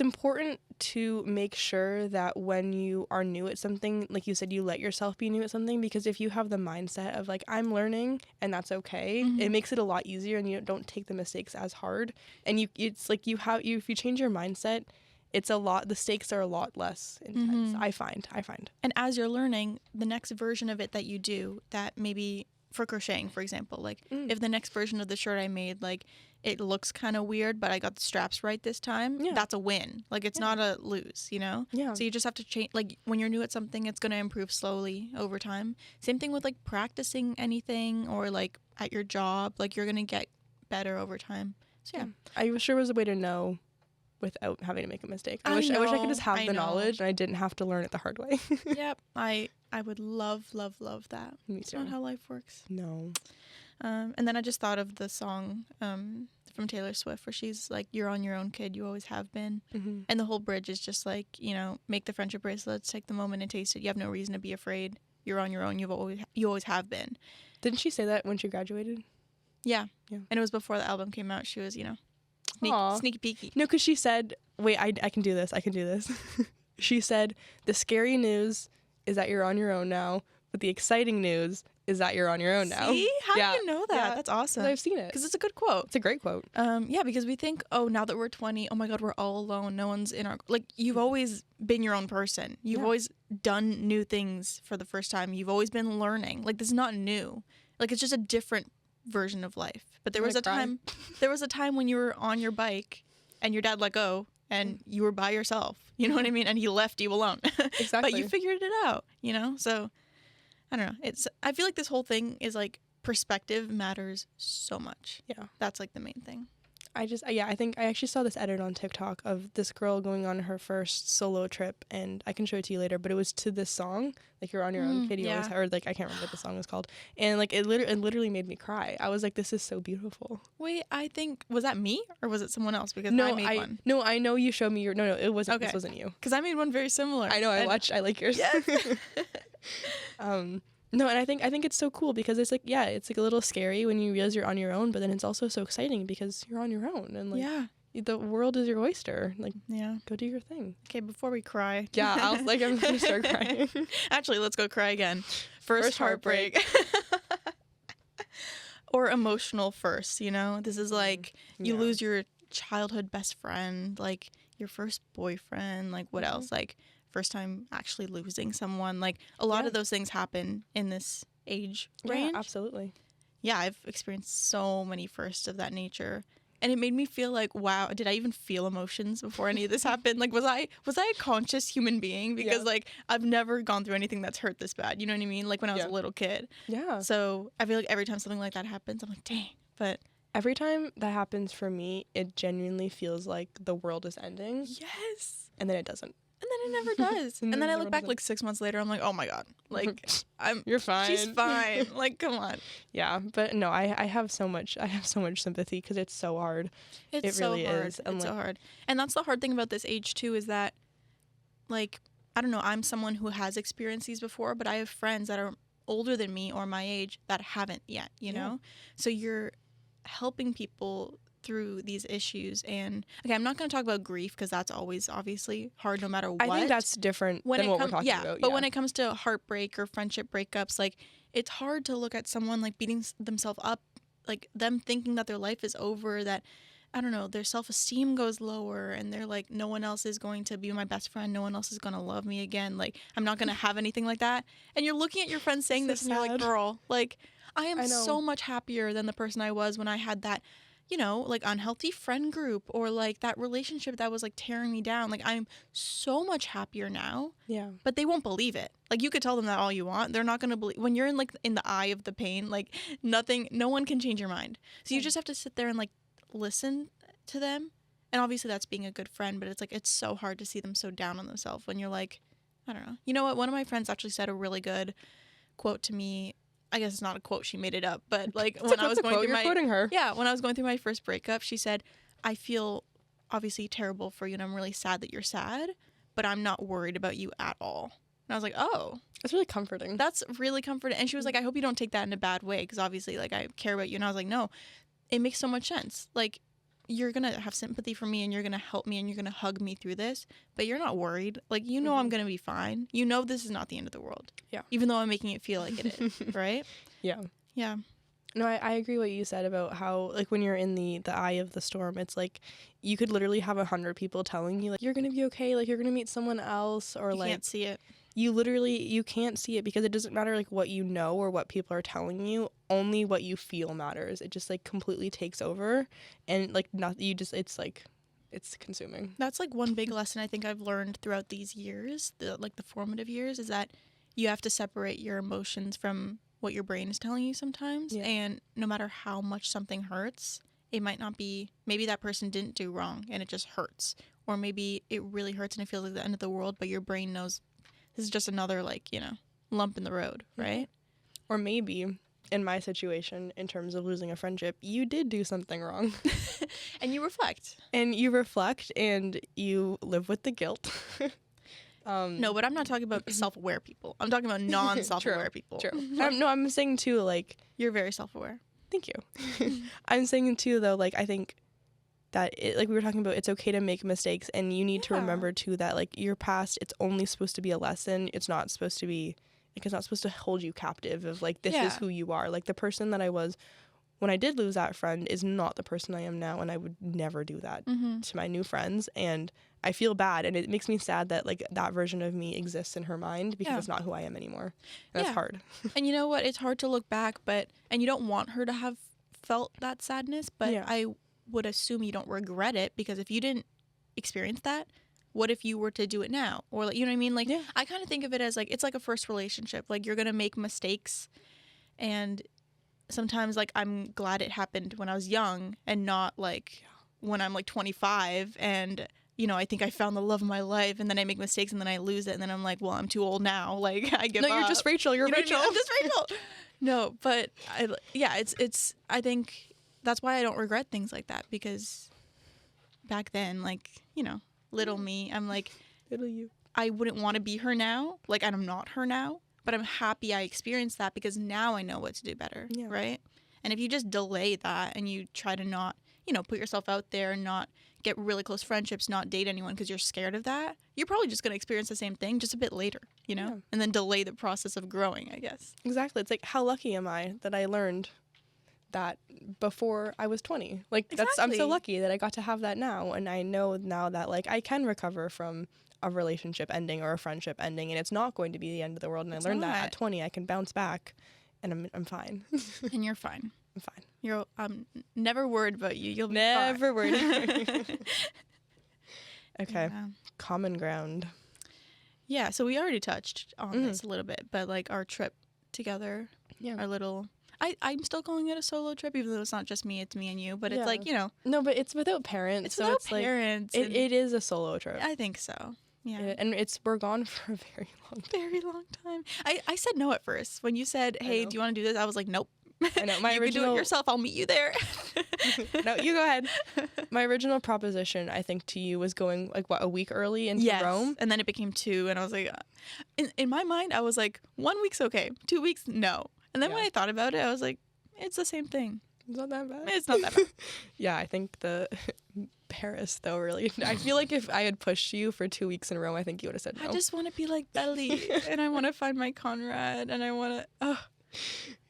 A: important to make sure that when you are new at something, like you said, you let yourself be new at something, because if you have the mindset of like, I'm learning and that's okay, it makes it a lot easier, and you don't take the mistakes as hard. And it's like if you change your mindset, the stakes are a lot less intense. I find.
B: And as you're learning, the next version of it that you do, that maybe for crocheting, for example, like if the next version of the shirt I made, like it looks kind of weird, but I got the straps right this time, that's a win. Like, it's not a lose, you know?
A: Yeah.
B: So you just have to change. Like, when you're new at something, it's going to improve slowly over time. Same thing with like practicing anything, or like at your job, like you're going to get better over time. So yeah.
A: I wish there was a way to know without having to make a mistake. I wish I could just have the knowledge and I didn't have to learn it the hard way.
B: Yep. I would love that.
A: Me
B: It's
A: too.
B: not how life works.
A: No.
B: And then I just thought of the song from Taylor Swift where she's like, "You're on your own, kid. You always have been." And the whole bridge is just like, you know, make the friendship bracelets, take the moment and taste it. You have no reason to be afraid. You're on your own. You always have been.
A: Didn't she say that when she graduated?
B: Yeah. And it was before the album came out. She was, you know, sneaky peeky.
A: No, because she said, wait, I can do this. She said, the scary news is that you're on your own now, but the exciting news is that you're on your own now.
B: See? How do you know that?
A: Yeah.
B: That's awesome.
A: I've seen it.
B: Because it's a good quote.
A: It's a great quote.
B: Yeah, because we think, oh, now that we're 20, oh my God, we're all alone. No one's in our... Like, you've always been your own person. You've always done new things for the first time. You've always been learning. Like, this is not new. Like, it's just a different version of life. But there was a time when you were on your bike and your dad let go and you were by yourself. You know what I mean? And he left you alone.
A: Exactly.
B: But you figured it out, you know? So, I don't know. I feel like this whole thing is like, perspective matters so much.
A: Yeah.
B: That's like the main thing.
A: I think I actually saw this edit on TikTok of this girl going on her first solo trip, and I can show it to you later, but it was to this song, like, you're on your own, kid, you always, or like, I can't remember what the song is called, and like it literally made me cry. I was like, this is so beautiful.
B: Wait, I think, was that me or was it someone else? Because I made one.
A: No, I know you showed me your, no, it wasn't,
B: okay.
A: This wasn't you.
B: Because I made one very similar.
A: I know, I like yours.
B: Yes.
A: No, and I think it's so cool because it's like, yeah, it's like a little scary when you realize you're on your own, but then it's also so exciting because you're on your own, and like, the world is your oyster. Like, go do your thing.
B: Okay, before we cry.
A: Yeah, I'm gonna start crying.
B: Actually, let's go cry again. First heartbreak. Or emotional first, you know? This is like, you lose your childhood best friend, like your first boyfriend, like what else? Like, first time actually losing someone. Like, a lot of those things happen in this age range.
A: Yeah, absolutely.
B: Yeah, I've experienced so many firsts of that nature. And it made me feel like, wow, did I even feel emotions before any of this happened? Like, was I a conscious human being? Because like, I've never gone through anything that's hurt this bad. You know what I mean? Like when I was a little kid. Yeah. So I feel like every time something like that happens, I'm like, dang. But
A: every time that happens for me, it genuinely feels like the world is ending.
B: Yes.
A: And then it doesn't.
B: And then it never does. And then I look back like 6 months later, I'm like, oh my God. Like,
A: you're fine.
B: She's fine. Like, come on.
A: Yeah. But no, I have so much sympathy because it's so hard.
B: It really is. And it's so hard. And that's the hard thing about this age too, is that, like, I don't know, I'm someone who has experienced these before, but I have friends that are older than me or my age that haven't yet, you know? So you're helping people through these issues. And okay, I'm not going to talk about grief because that's always obviously hard no matter what.
A: I think that's different than what we're talking about.
B: But when it comes to heartbreak or friendship breakups, like, it's hard to look at someone like beating themselves up, like them thinking that their life is over, that, I don't know, their self-esteem goes lower and they're like, no one else is going to be my best friend, no one else is going to love me again, like, I'm not going to have anything like that. And you're looking at your friends saying this and you're like, girl, like, I am so much happier than the person I was when I had that, you know, like, unhealthy friend group or like that relationship that was like tearing me down. Like, I'm so much happier now. Yeah. But they won't believe it. Like, you could tell them that all you want. They're not going to believe. When you're in like in the eye of the pain, like, no one can change your mind. So you just have to sit there and like listen to them. And obviously that's being a good friend, but it's like, it's so hard to see them so down on themselves when you're like, I don't know. You know what? One of my friends actually said a really good quote to me. I guess it's not a quote, she made it up, but like when I was going through when I was going through my first breakup, she said, I feel obviously terrible for you, and I'm really sad that you're sad, but I'm not worried about you at all. And I was like, oh.
A: It's really comforting.
B: That's really comforting. And she was like, I hope you don't take that in a bad way, because obviously, like, I care about you. And I was like, no, it makes so much sense. Like, you're going to have sympathy for me, and you're going to help me, and you're going to hug me through this, but you're not worried. Like, you know, I'm going to be fine. You know, this is not the end of the world.
A: Yeah.
B: Even though I'm making it feel like it is, right?
A: Yeah.
B: Yeah.
A: No, I agree what you said about how, like, when you're in the eye of the storm, it's like you could literally have 100 people telling you, like, you're going to be okay, like, you're going to meet someone else, or
B: You
A: like,
B: can't see it.
A: you can't see it, because it doesn't matter, like, what you know or what people are telling you. Only what you feel matters. It just, like, completely takes over, and, like, it's like, it's consuming.
B: That's, like, one big lesson I think I've learned throughout these years, the formative years, is that you have to separate your emotions from what your brain is telling you sometimes.
A: Yeah.
B: And no matter how much something hurts, it might not be, maybe that person didn't do wrong and it just hurts, or maybe it really hurts and it feels like the end of the world, but your brain knows this is just another, like, you know, lump in the road, right?
A: Or maybe in my situation, in terms of losing a friendship, you did do something wrong.
B: And you reflect.
A: And you reflect, and you live with the guilt.
B: No, but I'm not talking about self-aware people. I'm talking about non-self-aware people.
A: True. No, I'm saying too, like,
B: You're very self-aware.
A: thank you. I'm saying too, though, like, I think that like we were talking about, it's okay to make mistakes, and you need to remember too that, like, your past, it's only supposed to be a lesson. It's not supposed to be, like, it's not supposed to hold you captive of, like, this is who you are. Like, the person that I was when I did lose that friend is not the person I am now, and I would never do that to my new friends. And I feel bad, and it makes me sad that, like, that version of me exists in her mind, because it's not who I am anymore. And that's hard.
B: And you know what? It's hard to look back, and you don't want her to have felt that sadness, but I would assume you don't regret it, because if you didn't experience that, what if you were to do it now? Or, like, you know what I mean? Like, I kind of think of it as, like, it's like a first relationship. Like, you're going to make mistakes, and sometimes, like, I'm glad it happened when I was young and not, like, when I'm, like, 25 and, you know, I think I found the love of my life, and then I make mistakes, and then I lose it, and then I'm like, well, I'm too old now. Like, I give up.
A: No, you're just Rachel. You're Rachel.
B: I mean? I'm just Rachel. No, but it's I think that's why I don't regret things like that, because back then, like, you know, little me, I'm like,
A: Little you.
B: I wouldn't want to be her now. Like, I'm not her now, but I'm happy I experienced that, because now I know what to do better, right? And if you just delay that and you try to not, you know, put yourself out there and not get really close friendships, not date anyone because you're scared of that, you're probably just going to experience the same thing, just a bit later, you know? And then delay the process of growing, I guess.
A: Exactly. It's like, how lucky am I that I learned that before I was 20? Like, I'm so lucky that I got to have that now, and I know now that, like, I can recover from a relationship ending or a friendship ending, and it's not going to be the end of the world. And I learned that at 20, I can bounce back, and I'm fine.
B: And you're fine.
A: I'm fine.
B: You're never worried about you. You'll be
A: never worried about you. Okay.
B: Yeah.
A: Common ground.
B: Yeah, so we already touched on this a little bit, but, like, our trip together, our little, I'm still calling it a solo trip, even though it's not just me, it's me and you, but it's like, you know.
A: No, but it's without parents.
B: It's without parents.
A: Like, it is a solo trip.
B: I think so. Yeah.
A: And we're gone for a very long
B: time. I said no at first. When you said, hey, do you want to do this? I was like, nope.
A: I know.
B: You can do it yourself. I'll meet you there.
A: No, you go ahead. My original proposition, I think, to you was going, like, what, a week early into Rome?
B: And then it became 2, and I was like, in my mind, I was like, 1 week's okay. 2 weeks, no. And then when I thought about it, I was like, it's the same thing.
A: It's not that bad.
B: It's not that bad.
A: Yeah, I think the Paris, though, really. I feel like if I had pushed you for 2 weeks in Rome, I think you would have said no.
B: I just want to be like Belly, and I want to find my Conrad, and I want to,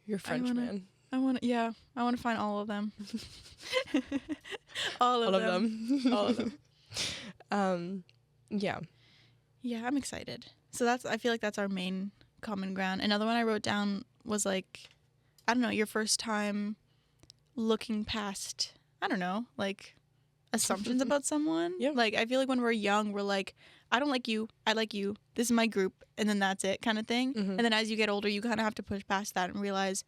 A: You're French, man.
B: I want to find all of them. all of them. All of them.
A: Yeah.
B: Yeah, I'm excited. So I feel like that's our main common ground. Another one I wrote down was, like, I don't know, your first time looking past, I don't know, like, assumptions about someone.
A: Yeah.
B: Like, I feel like when we're young, we're like, I don't like you, I like you, this is my group, and then that's it, kind of thing. And then as you get older, you kind of have to push past that and realize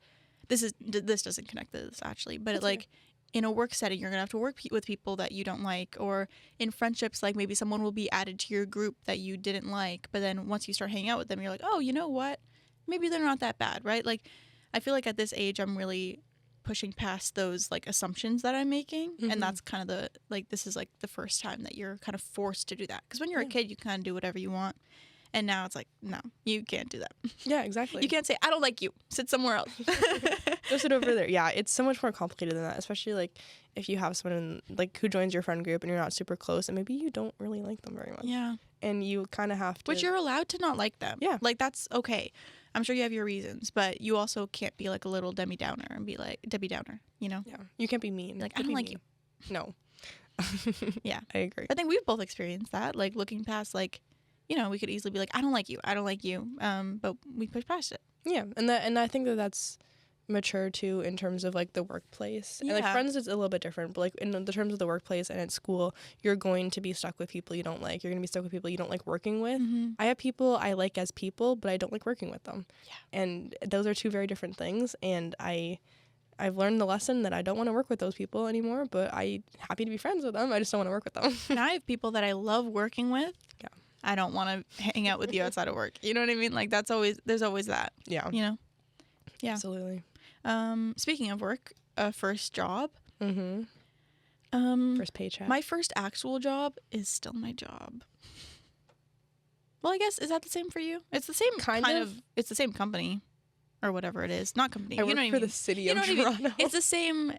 B: this doesn't connect to this, actually. But it, like, in a work setting, you're going to have to work with people that you don't like. Or in friendships, like, maybe someone will be added to your group that you didn't like. But then once you start hanging out with them, you're like, oh, you know what? Maybe they're not that bad, right? Like, I feel like at this age, I'm really pushing past those like assumptions that I'm making.
A: Mm-hmm.
B: And that's kind of the, like, this is like the first time that you're kind of forced to do that. Because when you're a kid, you kind of do whatever you want. And now it's like, no, you can't do that.
A: Yeah, exactly.
B: You can't say, I don't like you. Sit somewhere else.
A: Go sit over there. Yeah, it's so much more complicated than that, especially like if you have someone like who joins your friend group and you're not super close and maybe you don't really like them very much.
B: Yeah.
A: And you kind of have to.
B: But you're allowed to not like them.
A: Yeah.
B: Like, that's okay. I'm sure you have your reasons, but you also can't be like a little Debbie Downer and be like, Debbie Downer, you know?
A: Yeah. You can't be mean.
B: Like, I don't like you.
A: No.
B: Yeah.
A: I agree.
B: I think we've both experienced that. Like, looking past, like, you know, we could easily be like, I don't like you. But we push past it.
A: Yeah. And I think that that's mature too in terms of like the workplace. And like friends is a little bit different, but like in the terms of the workplace and at school, you're going to be stuck with people you don't like. You're going to be stuck with people you don't like working with.
B: Mm-hmm.
A: I have people I like as people, but I don't like working with them.
B: Yeah.
A: And those are two very different things. And I've learned the lesson that I don't want to work with those people anymore, but I'm happy to be friends with them. I just don't want to work with them.
B: And I have people that I love working with.
A: Yeah.
B: I don't want to hang out with you outside of work. You know what I mean? Like, there's always that.
A: Yeah.
B: You know? Yeah.
A: Absolutely.
B: Speaking of work, first job.
A: Mm-hmm. First paycheck.
B: My first actual job is still my job. Well, I guess, is that the same for you? It's the same kind of. It's the same company or whatever it is. Not company.
A: I work
B: you know
A: for
B: what I mean?
A: the city of Toronto.
B: It's the same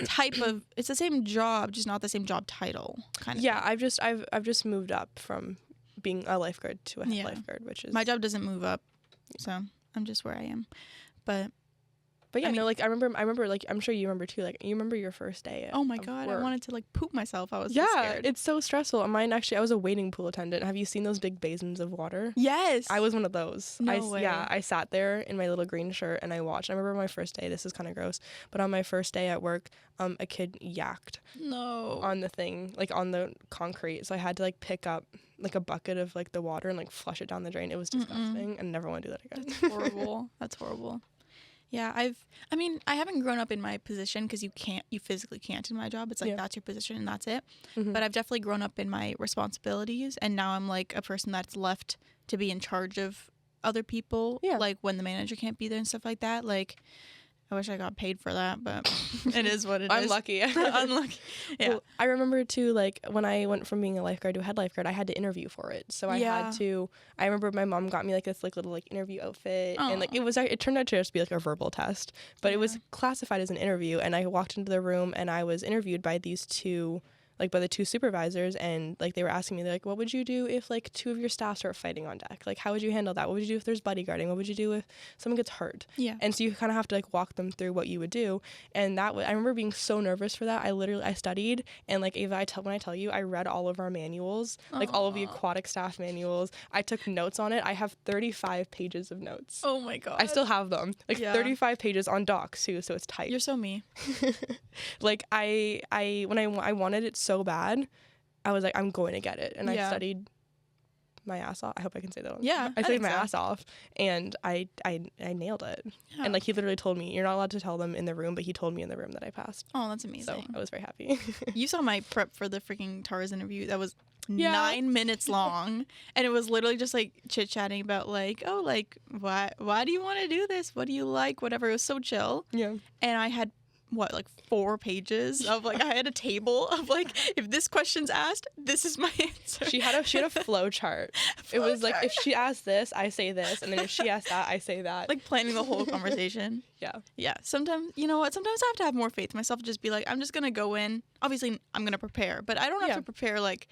B: type of. It's the same job, just not the same job title. Kind of.
A: Yeah, I've just moved up from being a lifeguard to a head lifeguard, which is
B: my job doesn't move up, so I'm just where I am. But
A: yeah, I mean, no, like I remember, like I'm sure you remember too. Like you remember your first day.
B: Oh my god,
A: work.
B: I wanted to like poop myself. I was so scared.
A: It's so stressful. Mine actually, I was a waiting pool attendant. Have you seen those big basins of water?
B: Yes,
A: I was one of those.
B: No way.
A: Yeah, I sat there in my little green shirt and I watched. I remember my first day. This is kind of gross, but on my first day at work, a kid yacked.
B: No.
A: On the thing, like on the concrete. So I had to like pick up like a bucket of like the water and like flush it down the drain. It was disgusting. I never want to do that again.
B: That's horrible. That's horrible. Yeah, I haven't grown up in my position because you physically can't in my job. It's like that's your position and that's it.
A: Mm-hmm.
B: But I've definitely grown up in my responsibilities, and now I'm like a person that's left to be in charge of other people.
A: Yeah.
B: Like when the manager can't be there and stuff like that. Like, I wish I got paid for that, but it is what it is.
A: I'm lucky.
B: Unlucky. Yeah.
A: Well, I remember too, like when I went from being a lifeguard to a head lifeguard, I had to interview for it. So I remember my mom got me like this like little like interview outfit. And like it turned out to just be like a verbal test, but it was classified as an interview. And I walked into the room and I was interviewed by these two, like by the two supervisors, and like they were asking me, they're like, what would you do if like two of your staff start fighting on deck? Like how would you handle that? What would you do if there's bodyguarding? What would you do if someone gets hurt?
B: Yeah.
A: And so you kind of have to like walk them through what you would do. And I remember being so nervous for that. I studied, and like Ava, when I tell you, I read all of our manuals, like all of the aquatic staff manuals. I took notes on it. I have 35 pages of notes.
B: Oh my god.
A: I still have them. Like 35 pages on docs too, so it's tight.
B: You're so me.
A: Like when I wanted it so bad, I was like, I'm going to get it. And I studied my ass off. I hope I can say that one.
B: Yeah.
A: I studied my ass off, and I nailed it. Yeah. And like he literally told me, you're not allowed to tell them in the room, but he told me in the room that I passed.
B: Oh, that's amazing.
A: So I was very happy.
B: You saw my prep for the freaking TARS interview. That was 9 minutes long, and it was literally just like chit-chatting about like, oh, like why do you want to do this? What do you like? Whatever. It was so chill.
A: Yeah.
B: And I had like 4 pages of like, I had a table of like, if this question's asked, this is my answer.
A: She had a flow chart. It was like, if she asked this, I say this, and then if she asked that, I say that.
B: Like planning the whole conversation. Yeah. Sometimes, you know what? Sometimes I have to have more faith in myself. Just be like, I'm just gonna go in. Obviously, I'm gonna prepare, but I don't have to prepare like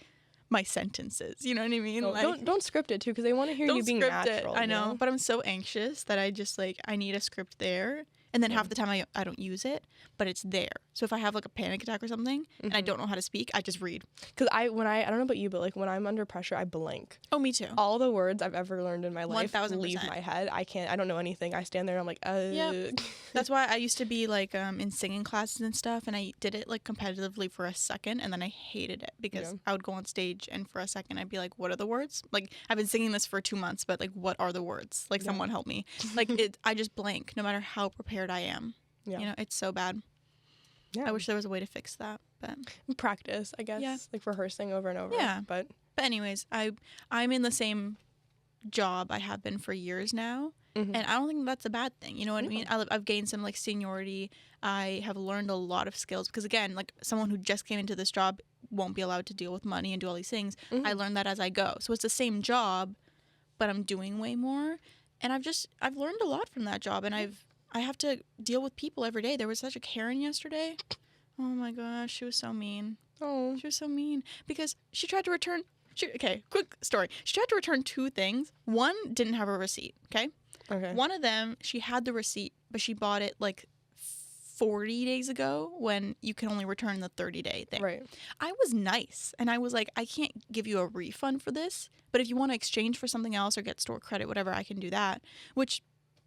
B: my sentences. You know what I mean?
A: No,
B: like,
A: don't script it too, because they want to hear you being natural.
B: I know, but I'm so anxious that I just like, I need a script there. And then half the time I don't use it, but it's there. So if I have like a panic attack or something and I don't know how to speak, I just read.
A: Because I don't know about you, but like when I'm under pressure, I blank.
B: Oh, me too.
A: All the words I've ever learned in my life
B: 1000%.
A: leave my head. I don't know anything. I stand there and I'm like,
B: Yeah. That's why I used to be like in singing classes and stuff, and I did it like competitively for a second, and then I hated it because I would go on stage and for a second I'd be like, what are the words? Like, I've been singing this for 2 months, but like, what are the words? Like, someone help me. Like, I just blank no matter how prepared I am. Yeah. You know, it's so bad. Yeah. I wish there was a way to fix that, but
A: practice, I guess. Yeah. Like rehearsing over and over.
B: Yeah.
A: But
B: anyways, I'm in the same job I have been for years now, And I don't think that's a bad thing. You know what I mean? I've gained some like seniority. I have learned a lot of skills because, again, like someone who just came into this job won't be allowed to deal with money and do all these things. I learned that as I go. So it's the same job, but I'm doing way more. And I've learned a lot from that job. And I have to deal with people every day. There was such a Karen yesterday. Oh my gosh, she was so mean.
A: Oh,
B: she was so mean because she tried to return. Okay, quick story. She tried to return 2 things. One didn't have a receipt. Okay. One of them, she had the receipt, but she bought it like 40 days ago when you can only return the 30-day thing.
A: Right.
B: I was nice, and I was like, I can't give you a refund for this, but if you want to exchange for something else or get store credit, whatever, I can do that, which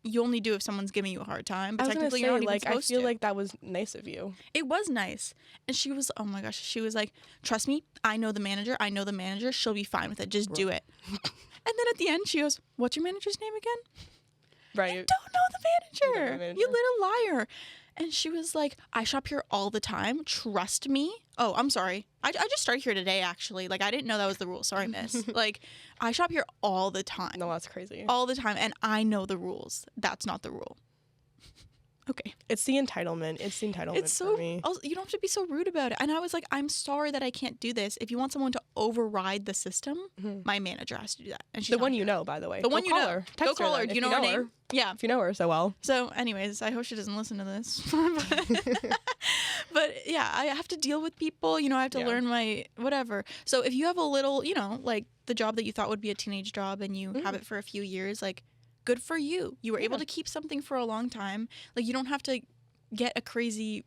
B: you only do if someone's giving you a hard time. But technically, you're not even supposed to.
A: I feel like that was nice of you.
B: It was nice. And she was, oh my gosh, she was like, trust me, I know the manager. She'll be fine with it. Just do it. And then at the end, she goes, what's your manager's name again?
A: Right.
B: You don't know the manager. You little liar. And she was like, I shop here all the time. Trust me. Oh, I'm sorry. I just started here today, actually. Like, I didn't know that was the rule. Sorry, miss. Like, I shop here all the time.
A: No, that's crazy.
B: All the time. And I know the rules. That's not the rule. Okay.
A: It's the entitlement. It's so, for me.
B: Also, you don't have to be so rude about it. And I was like, I'm sorry that I can't do this. If you want someone to override the system, my manager has to do that. And she's
A: the one you know, by the way.
B: The one you know.
A: Her.
B: Go call her. Do you know her name? Yeah.
A: If you know her so well.
B: So anyways, I hope she doesn't listen to this. But yeah, I have to deal with people. You know, I have to learn my whatever. So if you have a little, you know, like the job that you thought would be a teenage job and you have it for a few years, like, good for you. You were able to keep something for a long time. Like, you don't have to get a crazy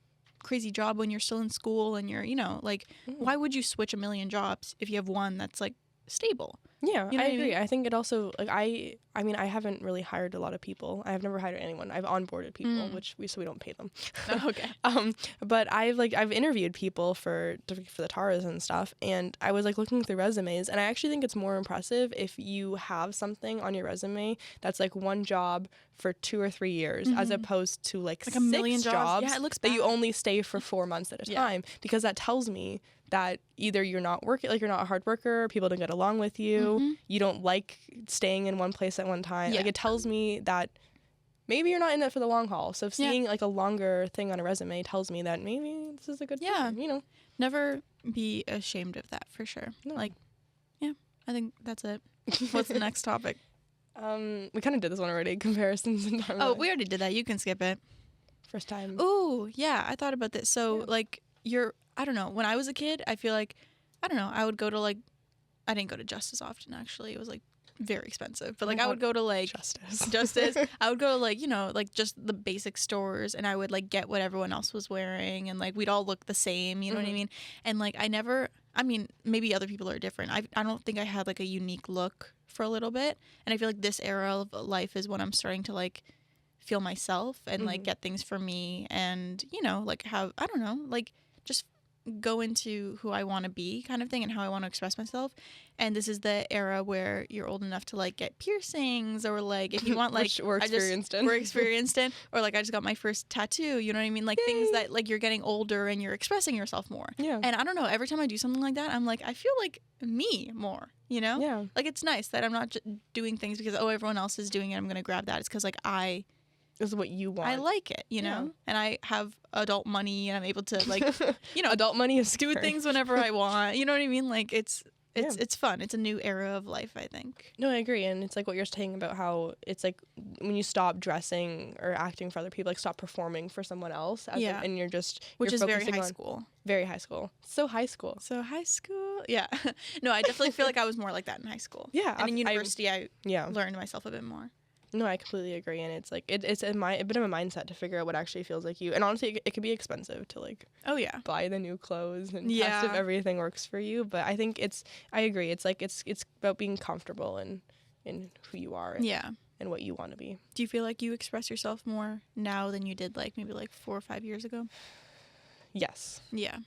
B: job when you're still in school and you're, you know, like, why would you switch a million jobs if you have one that's like stable?
A: Yeah,
B: you know
A: I agree.
B: I mean?
A: I think it also, like, I mean, I haven't really hired a lot of people. I have never hired anyone. I've onboarded people, so we don't pay them.
B: Oh, okay.
A: But I've interviewed people for the Taras and stuff, and I was like looking through resumes, and I actually think it's more impressive if you have something on your resume that's like one job for 2 or 3 years, as opposed to like
B: a million jobs.
A: Yeah, it looks bad. That you only stay for 4 months at a time, because that tells me that either you're not working, like you're not a hard worker, people don't get along with you, you don't like staying in one place at one time. Like, it tells me that maybe you're not in it for the long haul. So seeing like a longer thing on a resume tells me that maybe this is a good thing, you know.
B: Never be ashamed of that, for sure. No. Like, yeah, I think that's it. What's the next topic?
A: We kind of did this one already, comparisons and timelines.
B: Oh, we already did that. You can skip it.
A: First time.
B: Ooh, yeah, I thought about this. So, like, I don't know, when I was a kid, I feel like, I don't know, I would go to, like, I didn't go to Justice often, actually. It was, like, very expensive. But, like, I would go to, like, Justice. I would go to, like, you know, like, just the basic stores, and I would, like, get what everyone else was wearing, and, like, we'd all look the same, you know what I mean? And, like, I mean, maybe other people are different. I don't think I had, like, a unique look for a little bit. And I feel like this era of life is when I'm starting to, like, feel myself and, like, get things for me and, you know, like, have, I don't know, like, just go into who I want to be kind of thing and how I want to express myself. And this is the era where you're old enough to, like, get piercings, or, like, if you want, like,
A: we're experienced
B: in, or, like, I just got my first tattoo, you know what I mean? Like, things that, like, you're getting older and you're expressing yourself more.
A: Yeah.
B: And I don't know, every time I do something like that, I'm like, I feel like me more, you know?
A: Yeah.
B: Like, it's nice that I'm not just doing things because, oh, everyone else is doing it, I'm going to grab that. It's because, like,
A: this is what you want.
B: I like it, you know? And I have adult money and I'm able to, like, you know,
A: adult money is
B: do things whenever I want. You know what I mean? Like, it's fun. It's a new era of life, I think.
A: No, I agree. And it's like what you're saying about how it's like when you stop dressing or acting for other people, like stop performing for someone else. And you're just,
B: which is very high
A: school. Very high school. So high school. Yeah.
B: No, I definitely feel like I was more like that in high school.
A: Yeah.
B: And in university, I learned myself a bit more.
A: No, I completely agree, and it's like it's a bit of a mindset to figure out what actually feels like you. And honestly, it could be expensive to, like, buy the new clothes and test if everything works for you. But I think I agree. It's like it's about being comfortable in who you are. And what you want to be.
B: Do you feel like you express yourself more now than you did, like, maybe like 4 or 5 years ago?
A: Yes.
B: Yeah.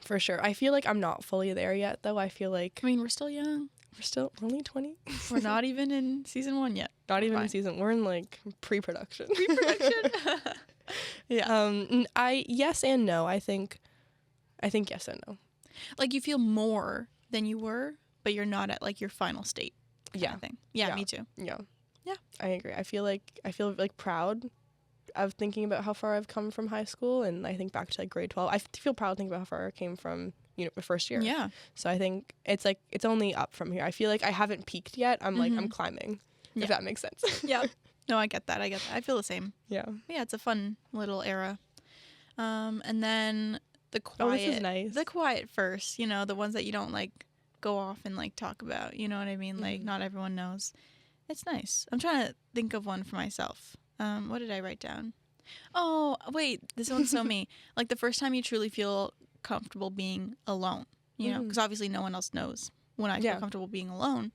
A: For sure. I feel like I'm not fully there yet, though. I feel like,
B: I mean, we're still young.
A: We're only 20.
B: We're not even in season 1 yet.
A: Not even in season. We're in, like, pre-production.
B: Yeah.
A: Yes and no. I think yes and no.
B: Like, you feel more than you were, but you're not at, like, your final state. Kind of thing. Yeah, me too.
A: Yeah.
B: Yeah.
A: I agree. I feel like proud of thinking about how far I've come from high school, and I think back to like grade 12. I feel proud thinking about how far I came from, the first year.
B: Yeah.
A: So I think it's like it's only up from here. I feel like I haven't peaked yet. I'm like I'm climbing.
B: Yeah.
A: If that makes sense.
B: Yeah. No, I get that. I feel the same.
A: Yeah.
B: Yeah, it's a fun little era. And then the quiet.
A: Oh, this is nice.
B: The quiet first, the ones that you don't like go off and like talk about. You know what I mean? Like not everyone knows. It's nice. I'm trying to think of one for myself. What did I write down? Oh, wait, this one's so me. Like the first time you truly feel comfortable being alone, because obviously no one else knows when I feel comfortable being alone.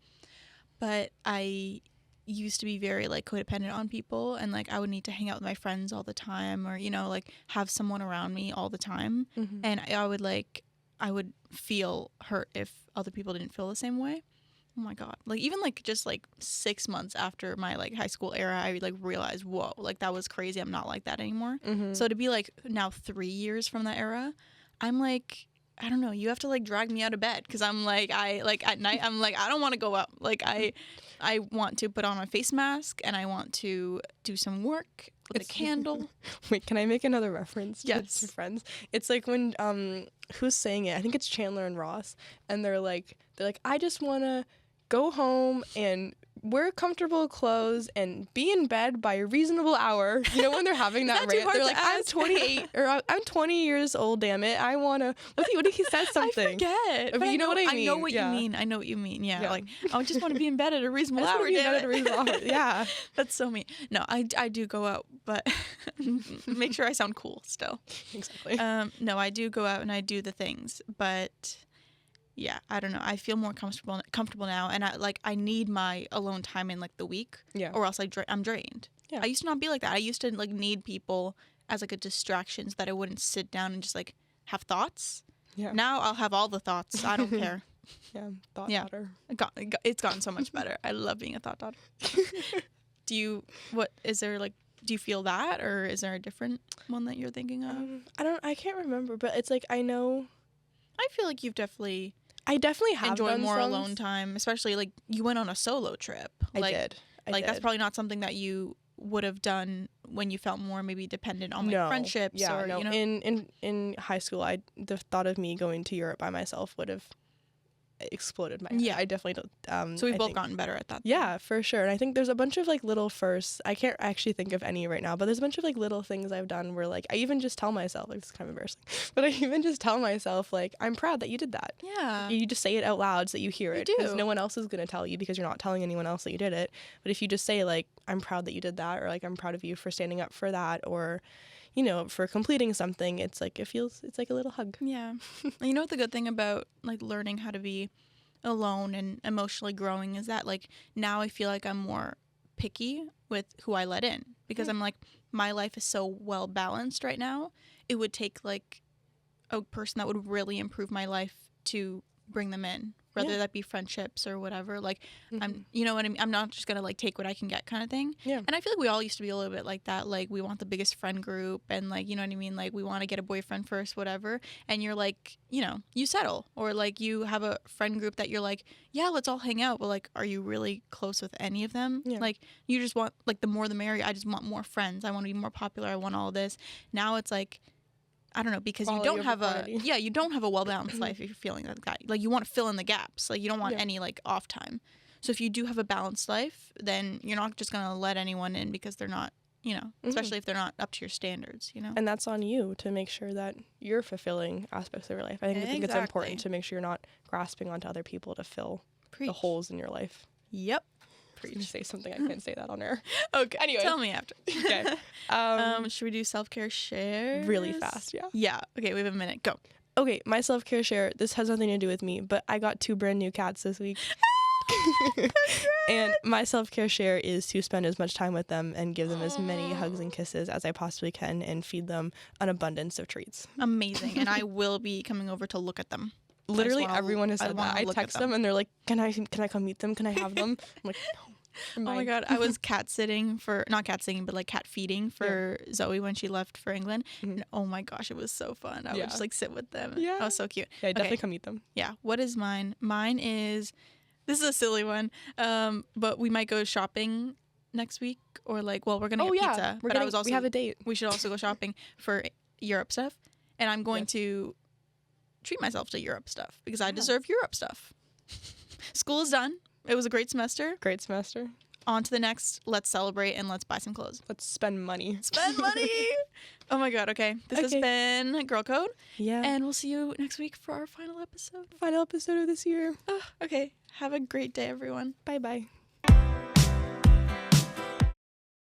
B: But I used to be very like codependent on people, and like I would need to hang out with my friends all the time, or like have someone around me all the time. And I would feel hurt if other people didn't feel the same way. Oh my God. Like even like just like 6 months after my like high school era, I like realized, whoa, like that was crazy. I'm not like that anymore. So to be like now 3 years from that era, I'm like, I don't know, you have to like drag me out of bed, because I'm like, I like at night, I'm like, I don't want to go out. Like I want to put on my face mask, and I want to do some work with a candle.
A: Wait, can I make another reference to
B: Yes.
A: Friends? It's like when who's saying it? I think it's Chandler and Ross, and they're like I just want to go home and wear comfortable clothes and be in bed by a reasonable hour. When they're having that rant, they're like, I'm 28 or I'm 20 years old, damn it. I want to, what if he says something?
B: I forget.
A: But you know what I mean?
B: I know what you mean. I know what you mean. Yeah. Like, I just want to be in bed at a reasonable hour. Yeah. That's so me. No, I do go out, but make sure I sound cool still.
A: Exactly.
B: No, I do go out and I do the things, but yeah, I don't know. I feel more comfortable now, and I need my alone time in like the week, or else I'm drained. Yeah. I used to not be like that. I used to like need people as like a distraction so that I wouldn't sit down and just like have thoughts. Yeah. Now I'll have all the thoughts. I don't care.
A: Yeah, thought daughter.
B: It's gotten so much better. I love being a thought daughter. Do you feel that, or is there a different one that you're thinking of?
A: I can't remember, but it's like I know.
B: I feel like
A: I definitely have
B: enjoyed more alone time, especially like you went on a solo trip.
A: I did.
B: That's probably not something that you would have done when you felt more maybe dependent on friendships.
A: Yeah, or, in high school, the thought of me going to Europe by myself would have exploded my head. Yeah, I definitely don't.
B: So we've both gotten better at that.
A: Yeah, for sure. And I think there's a bunch of like little firsts. I can't actually think of any right now, but there's a bunch of like little things I've done where like I even just tell myself, like it's kind of embarrassing, but I even just tell myself like I'm proud that you did that.
B: Yeah.
A: You just say it out loud so that you hear it, because no one else is gonna tell you, because you're not telling anyone else that you did it. But if you just say like I'm proud that you did that, or like I'm proud of you for standing up for that, or for completing something, it's like it's like a little hug.
B: Yeah. You know what the good thing about like learning how to be alone and emotionally growing is that like now I feel like I'm more picky with who I let in, because I'm like, my life is so well balanced right now. It would take like a person that would really improve my life to bring them in, whether that be friendships or whatever. Like I'm, you know what I mean? I'm not just gonna like take what I can get kind of thing. Yeah. And I feel like we all used to be a little bit like that. Like we want the biggest friend group, and like, you know what I mean? Like we want to get a boyfriend first, whatever. And you're like, you settle, or like you have a friend group that you're like, yeah, let's all hang out. But like, are you really close with any of them? Yeah. Like you just want like the more the merrier. I just want more friends. I want to be more popular. I want all this. Now it's like, I don't know, because you don't have a well-balanced life if you're feeling like that. Like you want to fill in the gaps. Like you don't want any like off time. So if you do have a balanced life, then you're not just going to let anyone in because they're not, especially if they're not up to your standards,
A: And that's on you to make sure that you're fulfilling aspects of your life. I think it's important to make sure you're not grasping onto other people to fill the holes in your life.
B: Yep.
A: I was going to say something. I can't say that on air.
B: Okay.
A: Anyway.
B: Tell me after.
A: Okay.
B: Should we do self-care shares?
A: Really fast, yeah.
B: Yeah. Okay, we have a minute. Go.
A: Okay, my self-care share, this has nothing to do with me, but I got 2 brand new cats this week. And my self-care share is to spend as much time with them and give them as many hugs and kisses as I possibly can, and feed them an abundance of treats.
B: Amazing. And I will be coming over to look at them.
A: Literally everyone has said that. I text them and they're like, can I come meet them? Can I have them? I'm like, no.
B: Oh my God. I was not cat sitting, but like cat feeding for Zoe when she left for England. And oh my gosh, it was so fun. I would just like sit with them. Yeah. That was so cute.
A: Yeah, definitely come meet them.
B: Yeah. What is mine? Mine is, this is a silly one, but we might go shopping next week, or like, well, we're gonna
A: Oh
B: get
A: yeah,
B: pizza.
A: we're
B: But
A: gonna,
B: I was also
A: we have a date.
B: we should also go shopping for Europe stuff, and I'm going
A: Yes.
B: to treat myself to Europe stuff because I
A: Yeah.
B: deserve Europe stuff. School is done. It was a great semester.
A: Great semester.
B: On to the next. Let's celebrate and let's buy some clothes.
A: Let's spend money.
B: Spend money. Oh my god. Okay. This has
A: Okay.
B: been GirlCode,
A: Yeah.
B: and we'll see you next week for our final episode.
A: Final episode of this year.
B: Okay. Have a great day, everyone.
A: Bye bye.